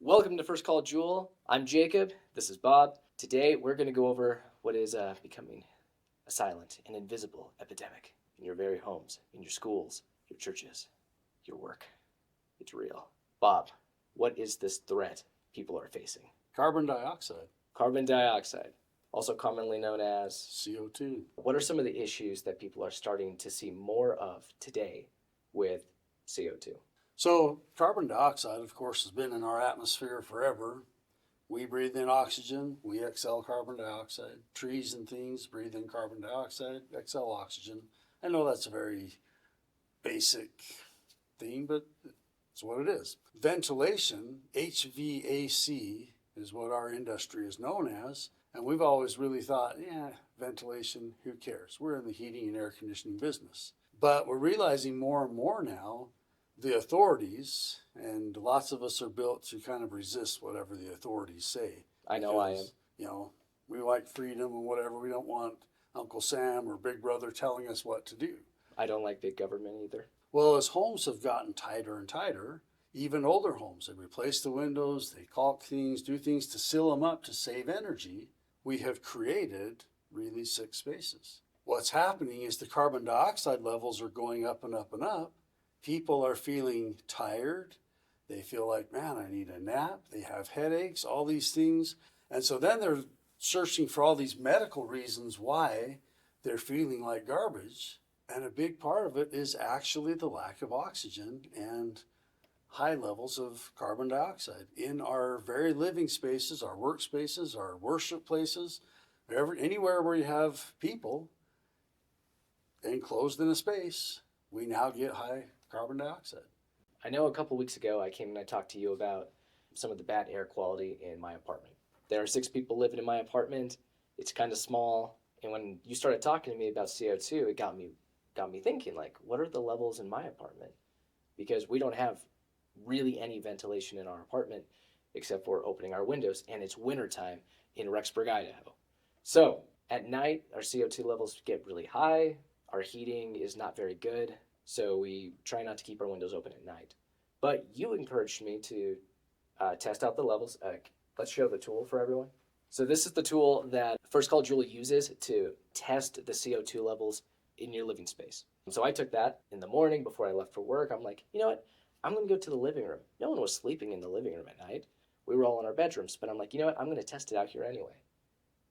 Welcome to First Call Jewel. I'm Jacob. This is Bob. Today we're going to go over what is becoming a silent and invisible epidemic in your very homes, in your schools, your churches, your work. It's real. Bob, what is this threat people are facing? Carbon dioxide. Carbon dioxide, also commonly known as CO2. What are some of the issues that people are starting to see more of today with CO2? So carbon dioxide, of course, has been in our atmosphere forever. We breathe in oxygen, we exhale carbon dioxide. Trees and things breathe in carbon dioxide, exhale oxygen. I know that's a very basic thing, but it's what it is. Ventilation, HVAC, is what our industry is known as. And we've always really thought, ventilation, who cares? We're in the heating and air conditioning business. But we're realizing more and more now, the authorities, and lots of us are built to kind of resist whatever the authorities say. I know I am. You know, we like freedom and whatever. We don't want Uncle Sam or Big Brother telling us what to do. I don't like big government either. Well, as homes have gotten tighter and tighter, even older homes, they replace the windows, they caulk things, do things to seal them up to save energy. We have created really sick spaces. What's happening is the carbon dioxide levels are going up and up and up. People are feeling tired. They feel like, man, I need a nap. They have headaches, all these things. And so then they're searching for all these medical reasons why they're feeling like garbage. And a big part of it is actually the lack of oxygen and high levels of carbon dioxide in our very living spaces, our workspaces, our worship places, anywhere where you have people enclosed in a space, we now get high carbon dioxide. I know a couple weeks ago I came and I talked to you about some of the bad air quality in my apartment. There are 6 people living in my apartment. It's kind of small. And when you started talking to me about CO2, it got me thinking, like, what are the levels in my apartment? Because we don't have really any ventilation in our apartment except for opening our windows, and it's wintertime in Rexburg, Idaho. So at night, our CO2 levels get really high. Our heating is not very good. So we try not to keep our windows open at night. But you encouraged me to test out the levels. Let's show the tool for everyone. So this is the tool that First Call Jewel uses to test the CO2 levels in your living space. So I took that in the morning before I left for work. I'm like, you know what? I'm going to go to the living room. No one was sleeping in the living room at night. We were all in our bedrooms. But I'm like, you know what? I'm going to test it out here anyway.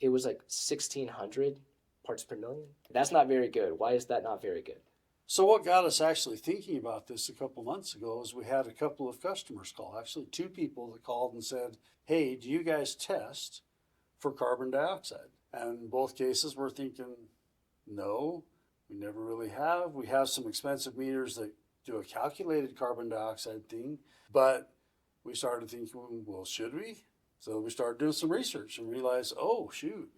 It was like 1,600 parts per million. That's not very good. Why is that not very good? So what got us actually thinking about this a couple months ago is we had a couple of customers call, actually 2 people that called and said, hey, do you guys test for carbon dioxide? And in both cases we're thinking, no, we never really have. We have some expensive meters that do a calculated carbon dioxide thing, but we started thinking, well, should we? So we started doing some research and realized, oh, shoot.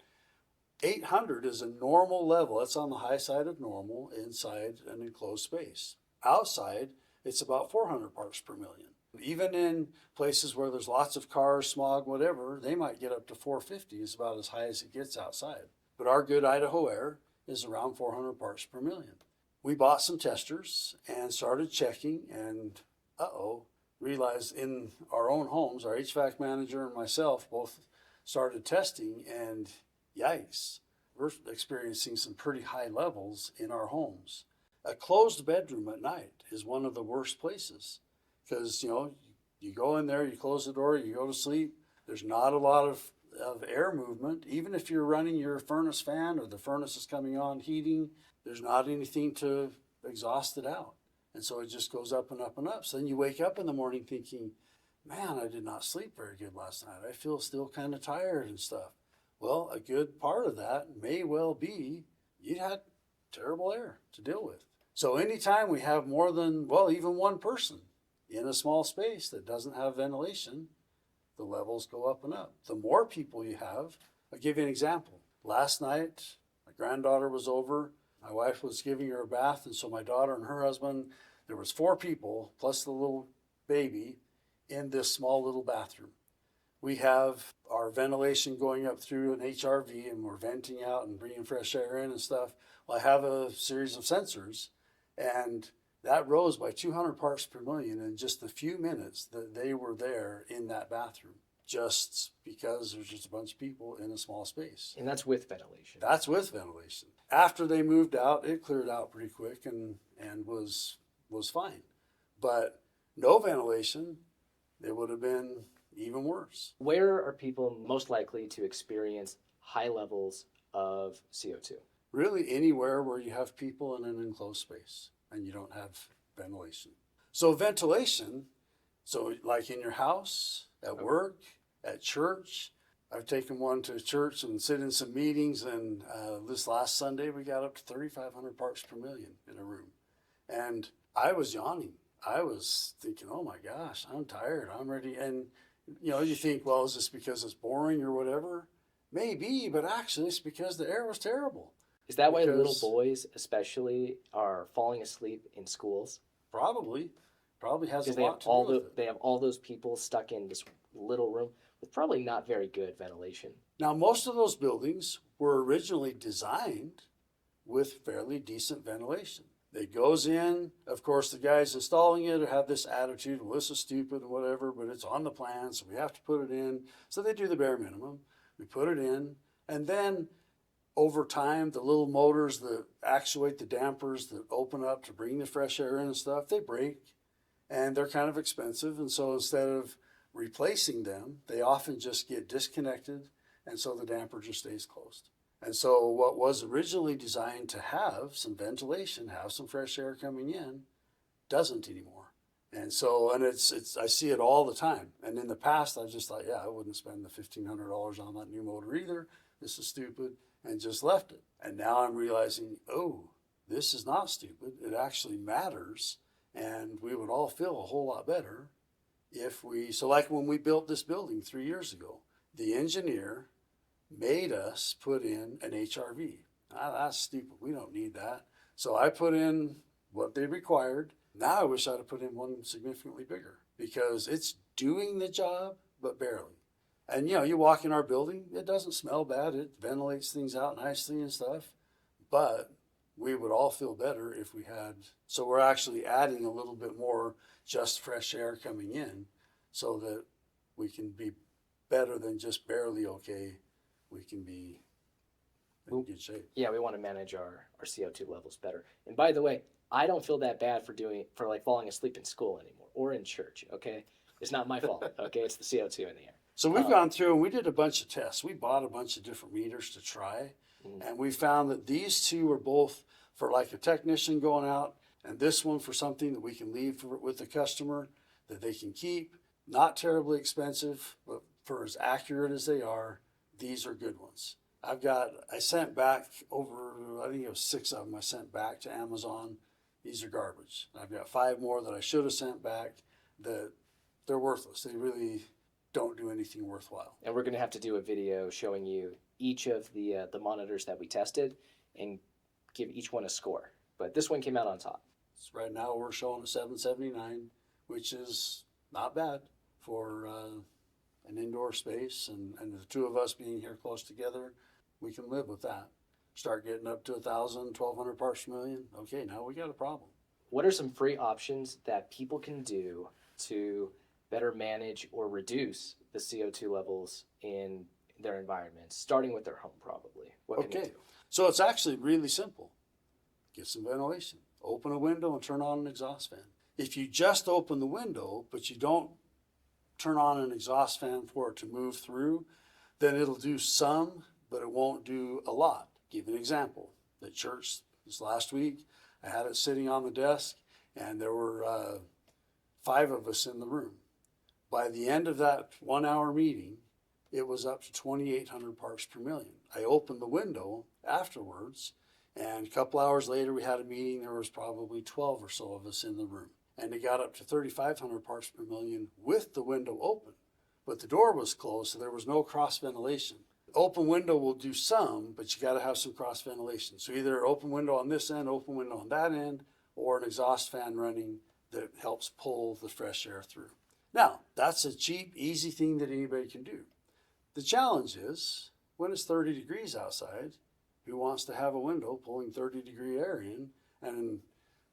800 is a normal level. That's on the high side of normal inside an enclosed space. Outside, it's about 400 parts per million. Even in places where there's lots of cars, smog, whatever, they might get up to 450 is about as high as it gets outside. But our good Idaho air is around 400 parts per million. We bought some testers and started checking and realized in our own homes, our HVAC manager and myself both started testing, and yikes, we're experiencing some pretty high levels in our homes. A closed bedroom at night is one of the worst places because, you go in there, you close the door, you go to sleep. There's not a lot of air movement. Even if you're running your furnace fan or the furnace is coming on heating, there's not anything to exhaust it out. And so it just goes up and up and up. So then you wake up in the morning thinking, man, I did not sleep very good last night. I feel still kind of tired and stuff. Well, a good part of that may well be you had terrible air to deal with. So anytime we have more than, even one person in a small space that doesn't have ventilation, the levels go up and up. The more people you have, I'll give you an example. Last night, my granddaughter was over. My wife was giving her a bath, and so my daughter and her husband, there was 4 people plus the little baby in this small little bathroom. We have our ventilation going up through an HRV, and we're venting out and bringing fresh air in and stuff. Well, I have a series of sensors, and that rose by 200 parts per million in just the few minutes that they were there in that bathroom, just because there's just a bunch of people in a small space. And that's with ventilation. That's with ventilation. After they moved out, it cleared out pretty quick and was fine. But no ventilation, it would have been even worse. Where are people most likely to experience high levels of CO2? Really anywhere where you have people in an enclosed space and you don't have ventilation. So ventilation, so like in your house, at work, at church. I've taken one to church and sit in some meetings, and this last Sunday we got up to 3,500 parts per million in a room. And I was yawning. I was thinking, oh my gosh, I'm tired, I'm ready. And you think, well, is this because it's boring or whatever? Maybe, but actually it's because the air was terrible. Is that why little boys especially are falling asleep in schools? Probably has a Because lot to do with it. they have all those people stuck in this little room with probably not very good ventilation. Now, most of those buildings were originally designed with fairly decent ventilation. It goes in, of course, the guys installing it have this attitude, well, this is stupid and whatever, but it's on the plan, so we have to put it in. So they do the bare minimum. We put it in, and then over time, the little motors that actuate the dampers that open up to bring the fresh air in and stuff, they break, and they're kind of expensive. And so instead of replacing them, they often just get disconnected, and so the damper just stays closed. And so what was originally designed to have some ventilation, have some fresh air coming in, doesn't anymore. And so, and it's I see it all the time. And in the past, I just thought, yeah, I wouldn't spend the $1,500 on that new motor either. This is stupid, and just left it. And now I'm realizing, oh, this is not stupid. It actually matters, and we would all feel a whole lot better if we, so like when we built this building 3 years ago, the engineer made us put in an HRV. That's stupid. We don't need that. So I put in what they required. Now I wish I'd have put in one significantly bigger because it's doing the job, but barely. And you walk in our building, it doesn't smell bad. It ventilates things out nicely and stuff. But we would all feel better if we had, so we're actually adding a little bit more just fresh air coming in so that we can be better than just barely okay. We can be in good shape. Yeah, we want to manage our CO2 levels better. And by the way, I don't feel that bad for like falling asleep in school anymore or in church, okay? It's not my fault, okay? It's the CO2 in the air. So we've gone through and we did a bunch of tests. We bought a bunch of different meters to try. And we found that these two are both for like a technician going out, and this one for something that we can leave with the customer that they can keep. Not terribly expensive, but for as accurate as they are, these are good ones. I sent back I think it was 6 of them I sent back to Amazon. These are garbage. I've got 5 more that I should have sent back that they're worthless. They really don't do anything worthwhile. And we're going to have to do a video showing you each of the monitors that we tested and give each one a score. But this one came out on top. So right now we're showing a 779, which is not bad for an indoor space. And the two of us being here close together, we can live with that. Start getting up to 1,000, 1,200 parts per million. Okay, now we got a problem. What are some free options that people can do to better manage or reduce the CO2 levels in their environments, starting with their home probably? What can they do? So it's actually really simple. Get some ventilation. Open a window and turn on an exhaust fan. If you just open the window, but you don't turn on an exhaust fan for it to move through, then it'll do some, but it won't do a lot. Give an example. At church this last week, I had it sitting on the desk, and there were 5 of us in the room. By the end of that 1-hour meeting, it was up to 2,800 parts per million. I opened the window afterwards, and a couple hours later we had a meeting. There was probably 12 or so of us in the room, and it got up to 3,500 parts per million with the window open. But the door was closed, so there was no cross ventilation. Open window will do some, but you got to have some cross ventilation. So either open window on this end, open window on that end, or an exhaust fan running that helps pull the fresh air through. Now, that's a cheap, easy thing that anybody can do. The challenge is, when it's 30 degrees outside, who wants to have a window pulling 30-degree air in? And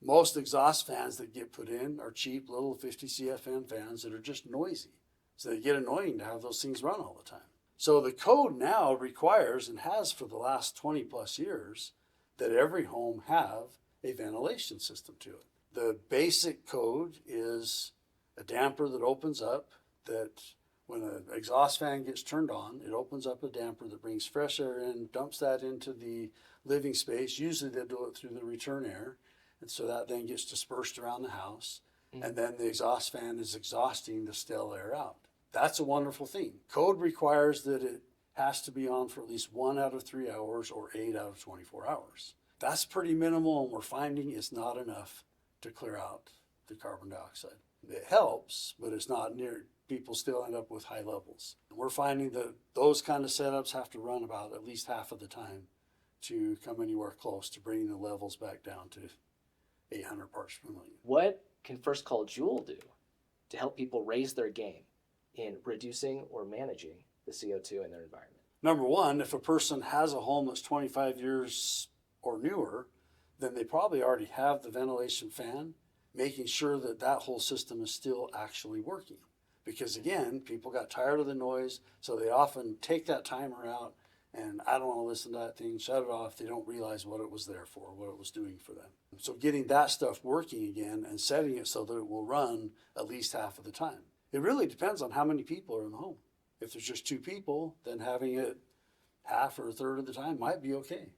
Most exhaust fans that get put in are cheap little 50 CFM fans that are just noisy. So they get annoying to have those things run all the time. So the code now requires, and has for the last 20 plus years, that every home have a ventilation system to it. The basic code is a damper that opens up, that when an exhaust fan gets turned on, it opens up a damper that brings fresh air in, dumps that into the living space. Usually they do it through the return air. And so that then gets dispersed around the house. Mm-hmm. And then the exhaust fan is exhausting the stale air out. That's a wonderful thing. Code requires that it has to be on for at least 1 out of 3 hours or 8 out of 24 hours. That's pretty minimal, and we're finding it's not enough to clear out the carbon dioxide. It helps, but it's not near. People still end up with high levels. And we're finding that those kind of setups have to run about at least half of the time to come anywhere close to bringing the levels back down to 800 parts per million. What can First Call Joule do to help people raise their game in reducing or managing the CO2 in their environment? Number one, if a person has a home that's 25 years or newer, then they probably already have the ventilation fan, making sure that that whole system is still actually working. Because again, people got tired of the noise, so they often take that timer out and I don't want to listen to that thing, shut it off. They don't realize what it was there for, what it was doing for them. So getting that stuff working again and setting it so that it will run at least half of the time. It really depends on how many people are in the home. If there's just 2 people, then having it half or a third of the time might be okay.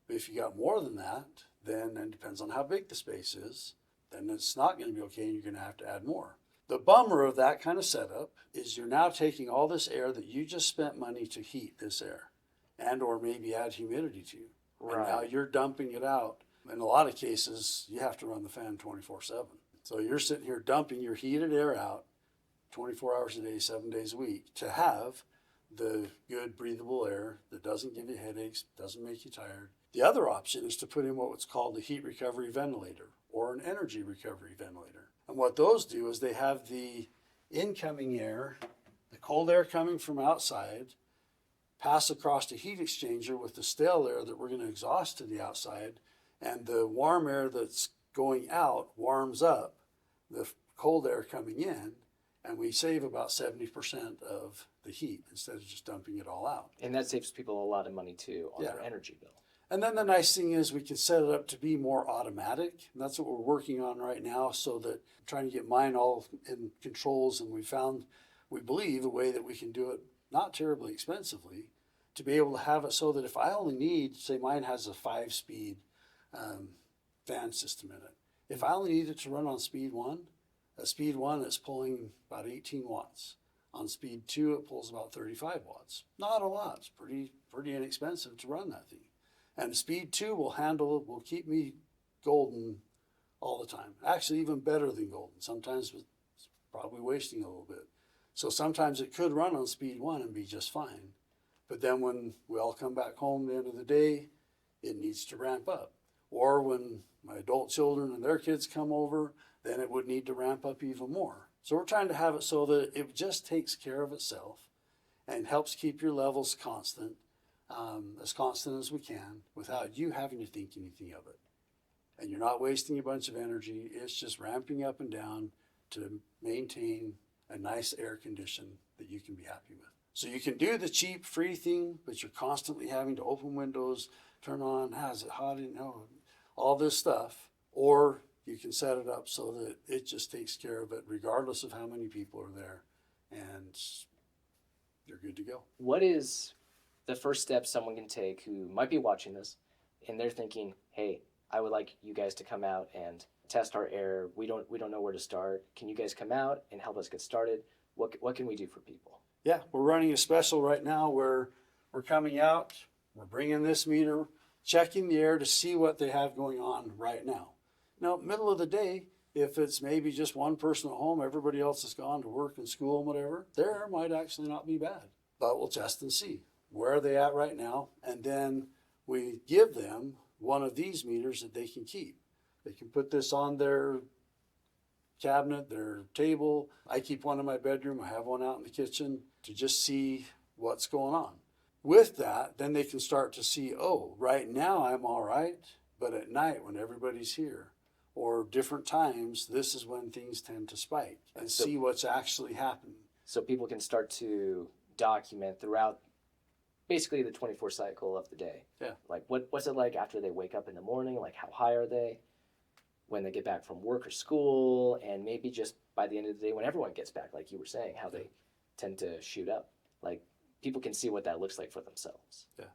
But if you got more than that, then it depends on how big the space is, then it's not going to be okay and you're going to have to add more. The bummer of that kind of setup is you're now taking all this air that you just spent money to heat this air and or maybe add humidity to. Right. And now you're dumping it out. In a lot of cases, you have to run the fan 24/7. So you're sitting here dumping your heated air out 24 hours a day, 7 days a week to have the good breathable air that doesn't give you headaches, doesn't make you tired. The other option is to put in what's called a heat recovery ventilator or an energy recovery ventilator. And what those do is they have the incoming air, the cold air coming from outside, pass across a heat exchanger with the stale air that we're going to exhaust to the outside, and the warm air that's going out warms up the cold air coming in, and we save about 70% of the heat instead of just dumping it all out. And that saves people a lot of money too on their energy bill. And then the nice thing is we can set it up to be more automatic. And that's what we're working on right now, so that I'm trying to get mine all in controls, and we believe a way that we can do it not terribly expensively, to be able to have it so that if I only need, say mine has a 5-speed fan system in it. If I only need it to run on speed 1, at speed 1 it's pulling about 18 watts. On speed 2 it pulls about 35 watts. Not a lot, it's pretty inexpensive to run that thing. And speed 2 will keep me golden all the time. Actually, even better than golden. Sometimes it's probably wasting a little bit. So sometimes it could run on speed 1 and be just fine. But then when we all come back home at the end of the day, it needs to ramp up. Or when my adult children and their kids come over, then it would need to ramp up even more. So we're trying to have it so that it just takes care of itself and helps keep your levels constant, as constant as we can, without you having to think anything of it. And you're not wasting a bunch of energy. It's just ramping up and down to maintain a nice air condition that you can be happy with. So you can do the cheap, free thing, but you're constantly having to open windows, turn on, is it hot? All this stuff. Or you can set it up so that it just takes care of it regardless of how many people are there, and you're good to go. What is the first step someone can take who might be watching this and they're thinking, hey, I would like you guys to come out and test our air. We don't know where to start. Can you guys come out and help us get started? What can we do for people? Yeah, we're running a special right now where we're coming out, we're bringing this meter, checking the air to see what they have going on right now. Now, middle of the day, if it's maybe just one person at home, everybody else has gone to work and school and whatever, their air might actually not be bad. But we'll test and see. Where are they at right now? And then we give them one of these meters that they can keep. They can put this on their cabinet, their table. I keep one in my bedroom. I have one out in the kitchen to just see what's going on. With that, then they can start to see, oh, right now I'm all right, but at night when everybody's here, or different times, this is when things tend to spike, and So- see what's actually happening. So people can start to document throughout basically the 24 cycle of the day. Yeah. Like what's it like after they wake up in the morning? Like how high are they? When they get back from work or school, and maybe just by the end of the day when everyone gets back, like you were saying, how they tend to shoot up. Like people can see what that looks like for themselves. Yeah.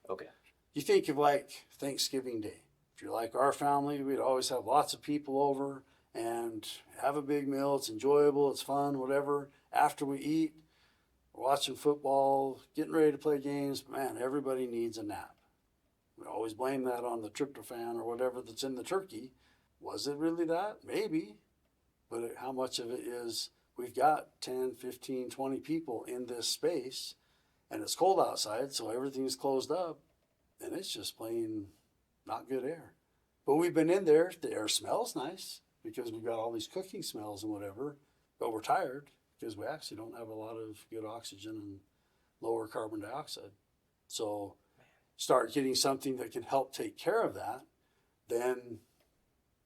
Okay. You think of like Thanksgiving Day. If you're like our family, we'd always have lots of people over and have a big meal. It's enjoyable, it's fun, whatever. After we eat, we're watching football, getting ready to play games. Man, everybody needs a nap. We always blame that on the tryptophan or whatever that's in the turkey. Was it really that? Maybe. But how much of it is we've got 10, 15, 20 people in this space and it's cold outside, so everything's closed up and it's just plain not good air. But we've been in there, the air smells nice because we've got all these cooking smells and whatever, but we're tired because we actually don't have a lot of good oxygen and lower carbon dioxide. So start getting something that can help take care of that, then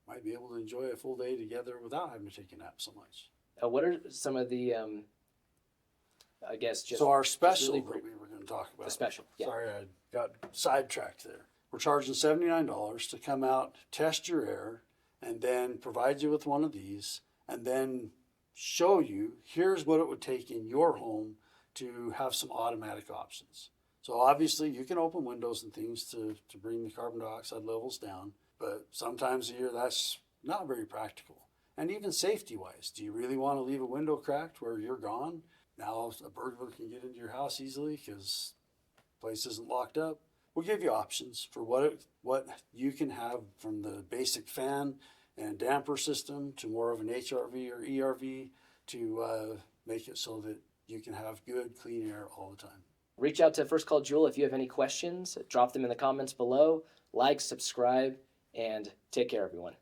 might be able to enjoy a full day together without having to take a nap so much. What are some of the, I guess, just So our special really that brief- we were going to talk about. the special? Yeah. Sorry, I got sidetracked there. We're charging $79 to come out, test your air, and then provide you with one of these, and then show you here's what it would take in your home to have some automatic options. So obviously you can open windows and things to bring the carbon dioxide levels down, but sometimes a year that's not very practical. And even safety wise, do you really want to leave a window cracked where you're gone? Now a burglar can get into your house easily because the place isn't locked up. We'll give you options for what you can have, from the basic fan and damper system to more of an HRV or ERV, to make it so that you can have good, clean air all the time. Reach out to First Call Jewel if you have any questions. Drop them in the comments below. Like, subscribe, and take care, everyone.